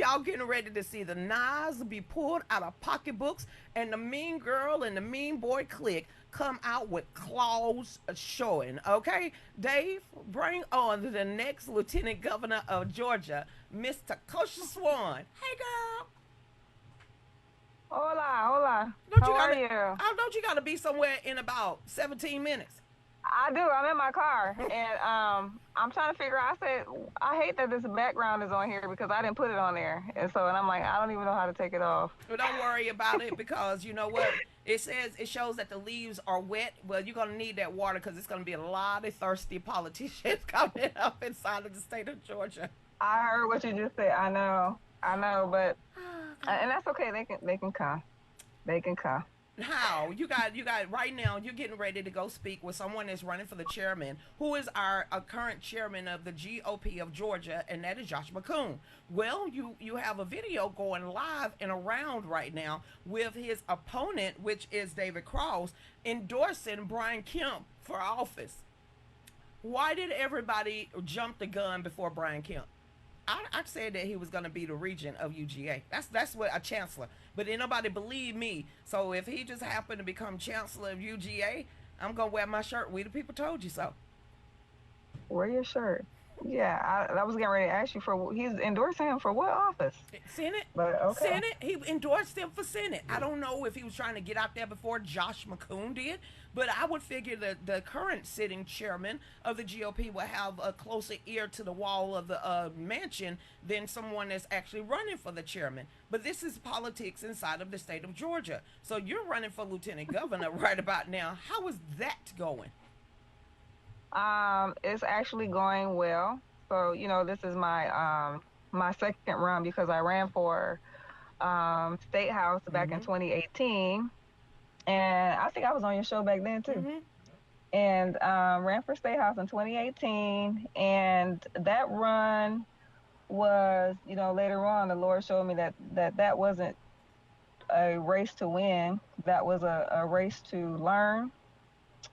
y'all getting ready to see the knives be pulled out of pocketbooks and the mean girl and the mean boy clique come out with claws showing. Okay, Dave, bring on the next Lieutenant Governor of Georgia, Miss Takosha Swan. Hey, girl. Hola, hola. Don't How you are gotta? you? Don't you gotta be somewhere in about 17 minutes? I do. I'm in my car, and I'm trying to figure out. I said I hate that this background is on here because I didn't put it on there, and I'm like, I don't even know how to take it off. Well, don't worry about it because you know what? It says it shows that the leaves are wet. Well, you're gonna need that water because it's gonna be a lot of thirsty politicians coming up inside of the state of Georgia. I heard what you just said. I know, but and that's okay. They can come. They can come. How you got right now? You're getting ready to go speak with someone that's running for the chairman, who is our current chairman of the GOP of Georgia, and that is Josh McCoon. Well, you have a video going live and around right now with his opponent, which is David Cross, endorsing Brian Kemp for office. Why did everybody jump the gun before Brian Kemp? I said that he was going to be the regent of UGA. That's what a chancellor. But didn't nobody believe me. So if he just happened to become chancellor of UGA, I'm gonna wear my shirt. We the people told you so. Wear your shirt. Yeah, I was getting ready to ask you for. He's endorsing him for what office? Senate, But okay. Senate. He endorsed him for Senate. I don't know if he was trying to get out there before Josh McCoon did, but I would figure that the current sitting chairman of the GOP will have a closer ear to the wall of the mansion than someone that's actually running for the chairman. But this is politics inside of the state of Georgia. So you're running for lieutenant governor right about now. How is that going? It's actually going well. So, this is my second run because I ran for state house back in Mm-hmm. 2018, and I think I was on your show back then too. Mm-hmm. And ran for state house in 2018, and that run was, later on the Lord showed me that wasn't a race to win. That was a race to learn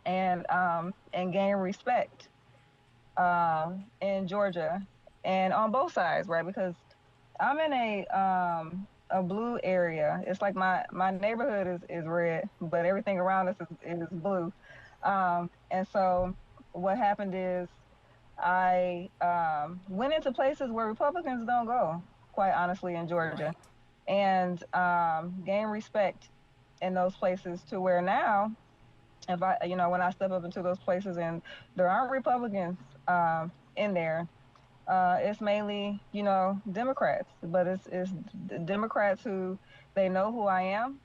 and gain respect in Georgia, and on both sides, right? Because I'm in a blue area. It's like my neighborhood is red, but everything around us is blue. And so what happened is I went into places where Republicans don't go, quite honestly, in Georgia, Right. and gain respect in those places to where now if I, when I step up into those places and there aren't Republicans in there, it's mainly, Democrats, but it's Democrats who they know who I am,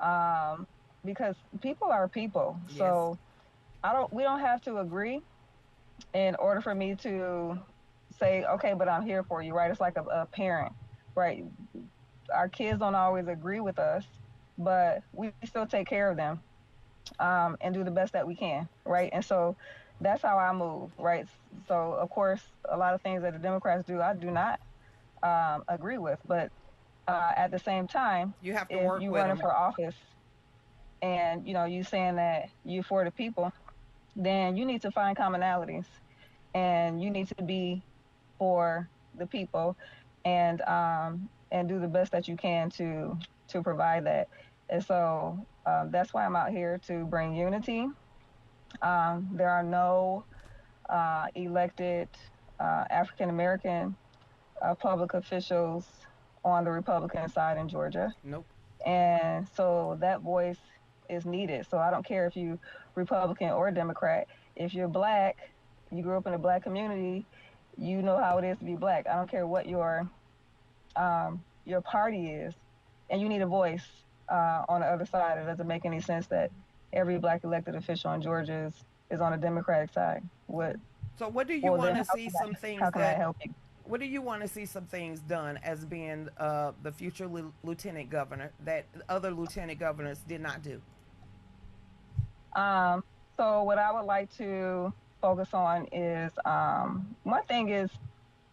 um, because people are people. Yes. So we don't have to agree in order for me to say, okay, but I'm here for you, right? It's like a parent, right? Our kids don't always agree with us, but we still take care of them and do the best that we can, right? And so that's how I move, right? So of course, a lot of things that the Democrats do, I do not agree with, but at the same time, You have to if work you with running them. for office and you saying that you for the people, then you need to find commonalities and you need to be for the people and do the best that you can to provide that. And so that's why I'm out here to bring unity. There are no elected African American public officials on the Republican side in Georgia. Nope. And so that voice is needed. So I don't care if you Republican or Democrat. If you're black, you grew up in a black community, you know how it is to be black. I don't care what your party is, and you need a voice on the other side. It doesn't make any sense that every black elected official in Georgia is on the Democratic side. What? So what do you Well, want then to see some how things can that that help you? what do you want to see some things done as being the future lieutenant governor that other lieutenant governors did not do? Um, so what I would like to focus on is one thing is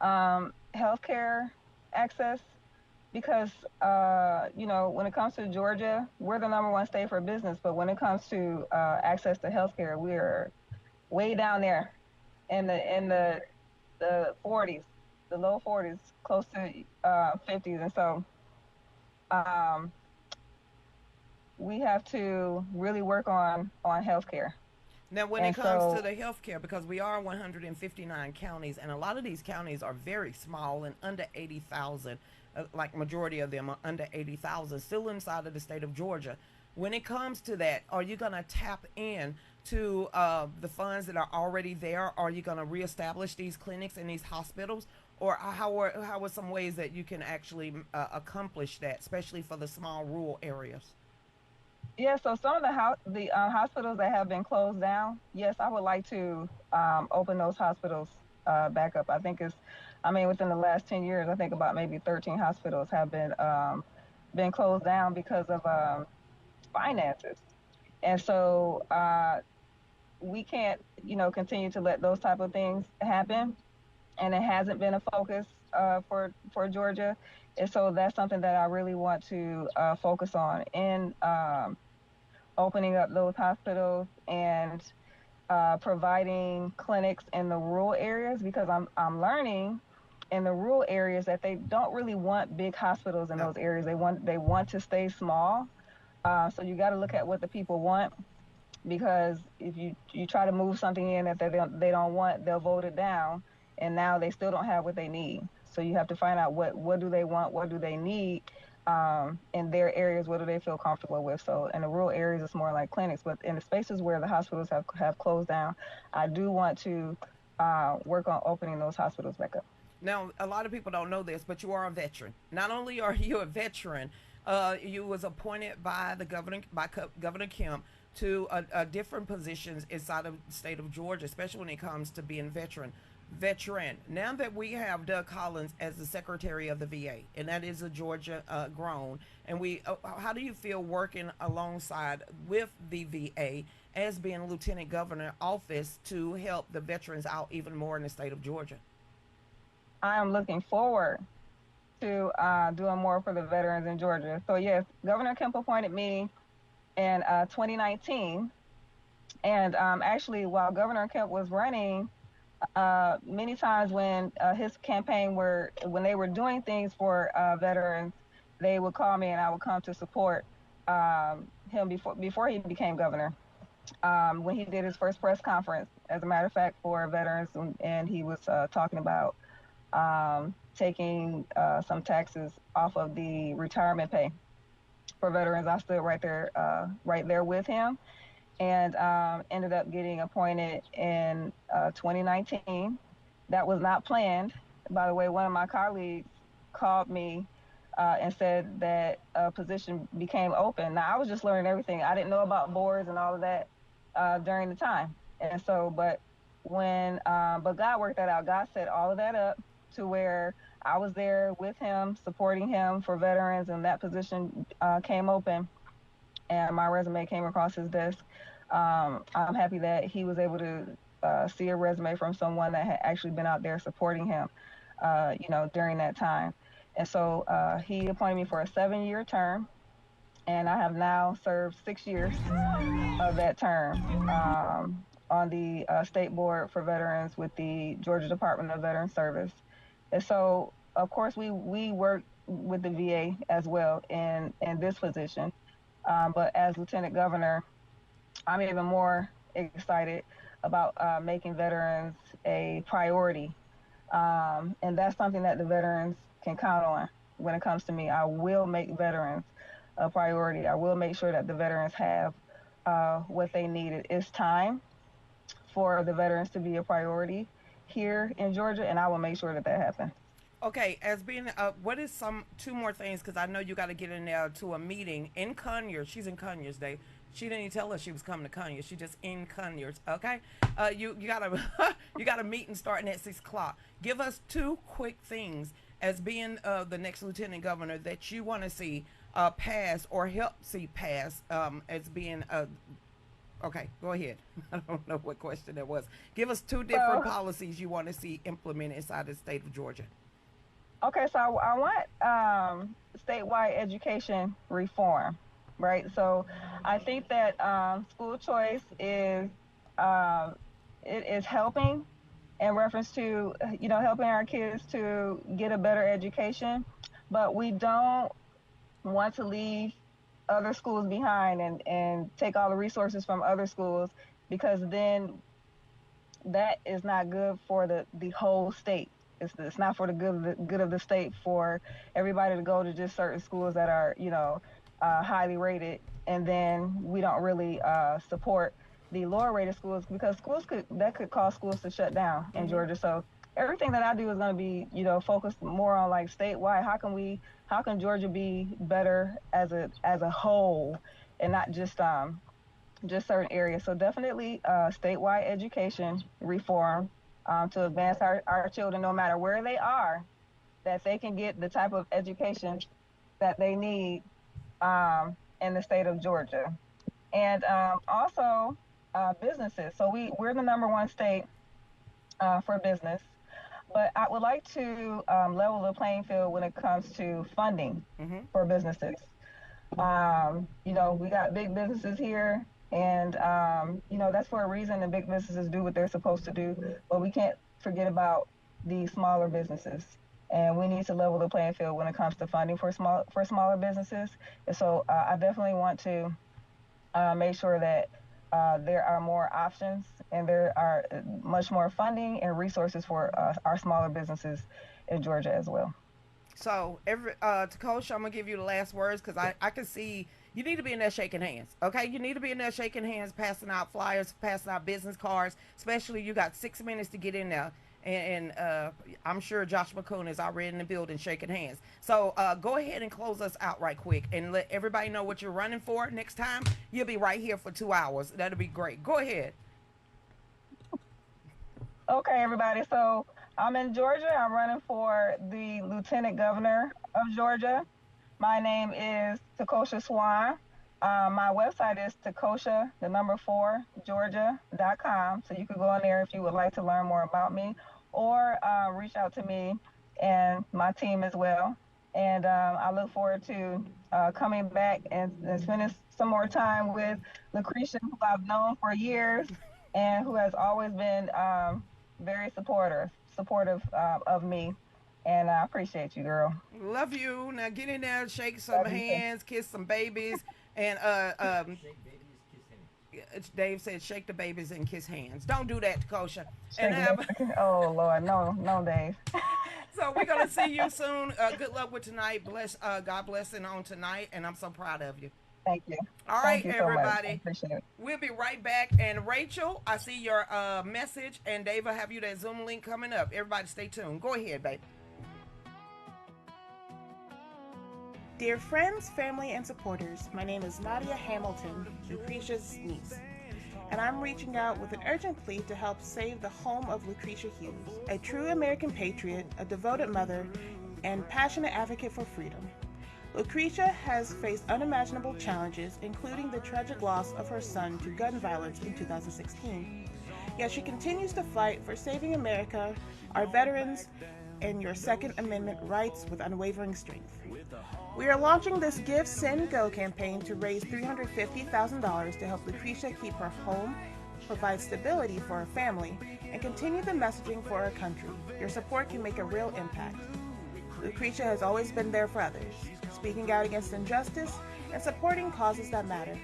healthcare access because when it comes to Georgia, we're the number one state for business, but when it comes to access to healthcare, we're way down there in the 40s. the low 40s, close to 50s, and so um, we have to really work on healthcare. Now, when it And comes to so, the healthcare, because we are 159 counties, and a lot of these counties are very small and under 80,000, like majority of them are under 80,000, still inside of the state of Georgia. When it comes to that, are you going to tap in to the funds that are already there? Are you going to reestablish these clinics and these hospitals? Or how are some ways that you can actually accomplish that, especially for the small rural areas? yeah, so some of the hospitals that have been closed down, yes, I would like to open those hospitals back up. I mean, within the last 10 years, I think about maybe 13 hospitals have been closed down because of finances. And so we can't, continue to let those type of things happen. And it hasn't been a focus for Georgia. And so that's something that I really want to focus on in opening up those hospitals and providing clinics in the rural areas, because I'm learning in the rural areas that they don't really want big hospitals in No. those areas. They want to stay small. So you got to look at what the people want, because if you try to move something in that they don't want, they'll vote it down, and now they still don't have what they need. So you have to find out what do they want, what do they need, in their areas, what do they feel comfortable with. So in the rural areas, it's more like clinics, but in the spaces where the hospitals have closed down, I do want to work on opening those hospitals back up. Now, a lot of people don't know this, but you are a veteran. Not only are you a veteran, you was appointed by the governor, Governor Kemp, to different positions inside of the state of Georgia, especially when it comes to being veteran. Veteran. Now that we have Doug Collins as the Secretary of the VA, and that is a Georgia grown, and how do you feel working alongside with the VA as being Lieutenant Governor office to help the veterans out even more in the state of Georgia? I am looking forward to doing more for the veterans in Georgia. So yes, Governor Kemp appointed me in 2019. And actually, while Governor Kemp was running, many times when his campaign when they were doing things for veterans, they would call me and I would come to support him before he became governor. When he did his first press conference, as a matter of fact, for veterans, and he was talking about taking some taxes off of the retirement pay for veterans. I stood right there with him, and ended up getting appointed in 2019. That was not planned. By the way, one of my colleagues called me and said that a position became open. Now, I was just learning everything. I didn't know about boards and all of that during the time. And so, but God worked that out. God set all of that up to where I was there with him, supporting him for veterans, and that position came open, and my resume came across his desk. I'm happy that he was able to see a resume from someone that had actually been out there supporting him, during that time. And so he appointed me for a 7-year term, and I have now served 6 years of that term on the state board for veterans with the Georgia Department of Veteran Service. And so, of course, we work with the VA as well in this position. But as Lieutenant Governor, I'm even more excited about making veterans a priority. And that's something that the veterans can count on when it comes to me. I will make veterans a priority. I will make sure that the veterans have what they need. It's time for the veterans to be a priority here in Georgia, and I will make sure that that happens. Okay, as being what is some two more things, because I know you got to get in there to a meeting in Conyers. She's in Conyers Day. She didn't even tell us she was coming to Conyers. She just in Conyers. Okay, you gotta you got a meeting starting at 6 o'clock. Give us two quick things as being the next lieutenant governor that you want to see pass or help see pass as being okay, go ahead. I don't know what question that was. Give us two different So, policies you want to see implemented inside the state of Georgia. okay, so I want statewide education reform, right? So I think that school choice is um, it is helping, in reference to, helping our kids to get a better education, but we don't want to leave other schools behind and take all the resources from other schools, because then that is not good for the whole state. It's not for the good of the state for everybody to go to just certain schools that are, highly rated, and then we don't really support the lower rated schools, because could cause schools to shut down in Georgia. So everything that I do is going to be, focused more on like statewide. How can Georgia be better as a whole, and not just certain areas? So definitely statewide education reform, to advance our children, no matter where they are, that they can get the type of education that they need in the state of Georgia. And also businesses. So we're the number one state for business, but I would like to level the playing field when it comes to funding for businesses. We got big businesses here, and that's for a reason. The big businesses do what they're supposed to do, but we can't forget about the smaller businesses, and we need to level the playing field when it comes to funding for smaller businesses. And so I definitely want to make sure that there are more options, and there are much more funding and resources for our smaller businesses in Georgia as well. So, Takosha, I'm gonna give you the last words, because I can see you need to be in there shaking hands. Okay, you need to be in there shaking hands, passing out flyers, passing out business cards. Especially, you got 6 minutes to get in there, and I'm sure Josh McCoon is already in the building shaking hands. So go ahead and close us out right quick, and let everybody know what you're running for next time. You'll be right here for 2 hours. That'll be great. Go ahead. Okay, everybody. So I'm in Georgia. I'm running for the Lieutenant Governor of Georgia. My name is Takosha Swan. My website is Takosha, the number 4, Georgia.com. So you could go in there if you would like to learn more about me, or reach out to me and my team as well. And I look forward to coming back and spending some more time with Lucretia, who I've known for years and who has always been very supportive of me. And I appreciate you, girl. Love you. Now get in there, shake some Love you too. hands, kiss some babies, and Dave said, shake the babies and kiss hands. Don't do that, Takosha. And Oh Lord, no, Dave. so we're gonna see you soon. Good luck with tonight. God blessing on tonight, and I'm so proud of you. Thank you. All Thank right, you so much. I everybody. appreciate it. We'll be right back. And Rachel, I see your message, and Dave will have you that Zoom link coming up. Everybody, stay tuned. Go ahead, babe. Dear friends, family, and supporters, my name is Nadia Hamilton, Lucretia's niece, and I'm reaching out with an urgent plea to help save the home of Lucretia Hughes, a true American patriot, a devoted mother, and passionate advocate for freedom. Lucretia has faced unimaginable challenges, including the tragic loss of her son to gun violence in 2016. Yet she continues to fight for saving America, our veterans, and your Second Amendment rights with unwavering strength. We are launching this Give, Send, Go campaign to raise $350,000 to help Lucretia keep her home, provide stability for her family, and continue the messaging for our country. Your support can make a real impact. Lucretia has always been there for others, speaking out against injustice and supporting causes that matter.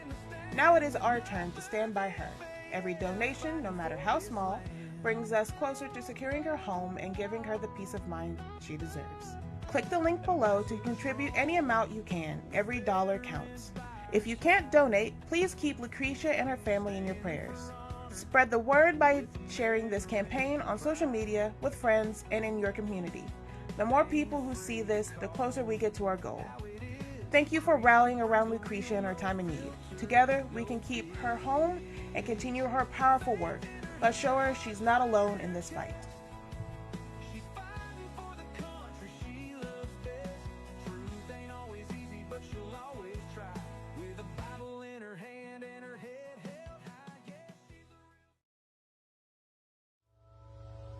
Now it is our turn to stand by her. Every donation, no matter how small, brings us closer to securing her home and giving her the peace of mind she deserves. Click the link below to contribute any amount you can. Every dollar counts. If you can't donate, please keep Lucretia and her family in your prayers. Spread the word by sharing this campaign on social media, with friends, and in your community. The more people who see this, the closer we get to our goal. Thank you for rallying around Lucretia in her time of need. Together, we can keep her home and continue her powerful work. Let's show her she's not alone in this fight.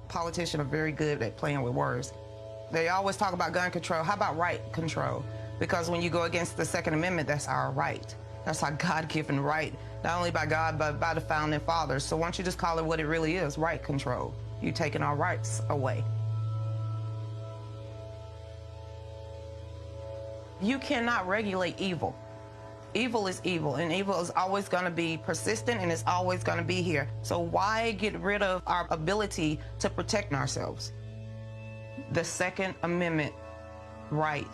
Politicians are very good at playing with words. They always talk about gun control. How about right control? Because when you go against the Second Amendment, that's our right. That's our God-given right, not only by God, but by the founding fathers. So why don't you just call it what it really is, right control? You're taking our rights away. You cannot regulate evil. Evil is evil, and evil is always going to be persistent, and it's always going to be here. So why get rid of our ability to protect ourselves? The Second Amendment rights.